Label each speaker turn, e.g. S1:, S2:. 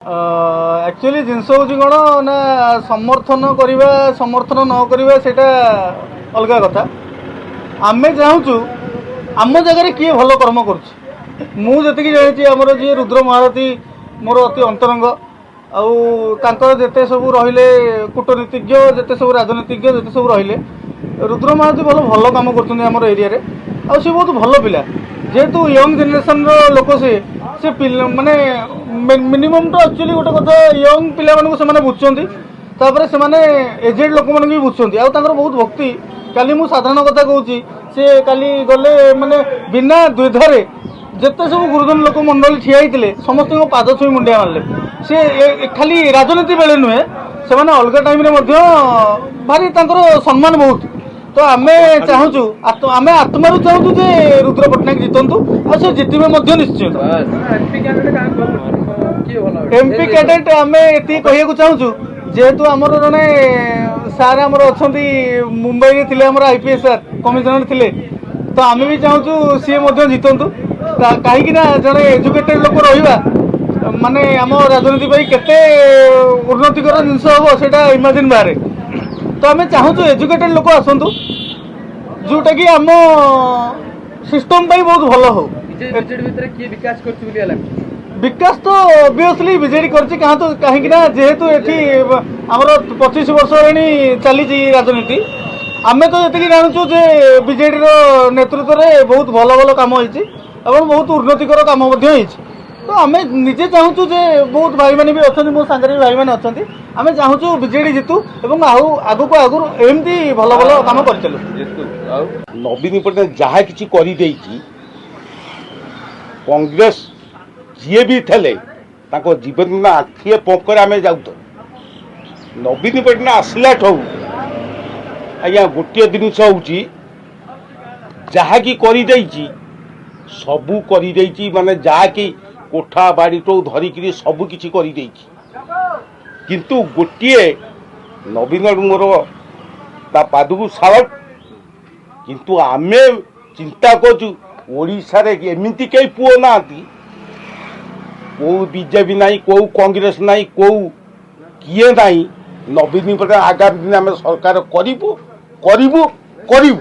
S1: Actually जिनस हूँ कौन ना समर्थन करवा समर्थन न करवा सेटा अलग कथा। आम चाहूँ आम जगह किए भल कर्म करुँची जानी आमर जी रुद्र महारथी मोर अति अंतरंग आते सब रहिले कूटनीतिज्ञ जिते सब राजनीतिज्ञ जिते सब रहिले रुद्र महारथी भल कम कर एरिया सी बहुत भल पिला जेहेतु यंग जेनेरेशन लोक से माने मिनिमम तो एक्चुअली गोटे कथा यंग पिला से बुझुंट तापर से एजेड लोक मैंने भी बुझुंट बहुत भक्ति काली मु साधारण कथा कहूँ सी काली गले माने बिना द्विधारे जिते सब गुरुजन लोक मंडली ठिया होते समस्त पाद छुई मुंडिया मारे सी खाली राजनीति बेले नुहे से अलग टाइम भारी सम्मान बहुत। तो आम चाहूँ आम आत्मार चाहूँ जे रुद्र पट्टनायक जितंतु आ से जितबे निश्चित। एमपी कैडेट आम ये कहू चाहूँ जेहेतु आमर जड़े सार आमर अच्छा मुंबई थे आमर आईपीएस सार कमिशनर थे तो आम भी चाहूँ सी जितंतु कहीं जड़े एजुकेटेड लोक रहा माने आम राजनीति केते उन्नतिकर जिनस हम से इमाजिन बाहर। तो आम चाहूँ एजुकेटेड लोक आसतु जोटा कि आम सिस्टम बहुत भल हो। विकास तो ऑब्वियसली बीजेडी कहीं जेहेतु ये आमर 25 वर्ष चली राजनीति आम तो ये जानूँ जे बीजेडी नेतृत्व में बहुत भल भल कम होती बहुत उन्नतिकर कम तो आम निजे चाहूँ जे बहुत भाई मैंने भी अच्छा मो सांगे भाई मैंने अच्छा आम चाहूँ बीजेडी जीतु और आगु आगु एमती भल भल कम कर चलू।
S2: नवीन पट्टनायक जहाँ कि कांग्रेस जी भी थे जीवन में आखिए पंप कर आम जाऊ नवीन पट्टनायक आसला ठू आज्ञा गोटे जिनस हूँ जहाँ कि सबू कर माने जहाँकि कोठा बाड़ी तो धरिक सबू किसी कर किंतु गोटे नवीन मोर ता पादू सावट किंतु आमे चिंता करूशार एमती कई पुओ ना कौ बीजेपी ना कौ कांग्रेस ना कौ किए ना नवीन पट्टनायक आगामी दिन आम सरकार करू करू करू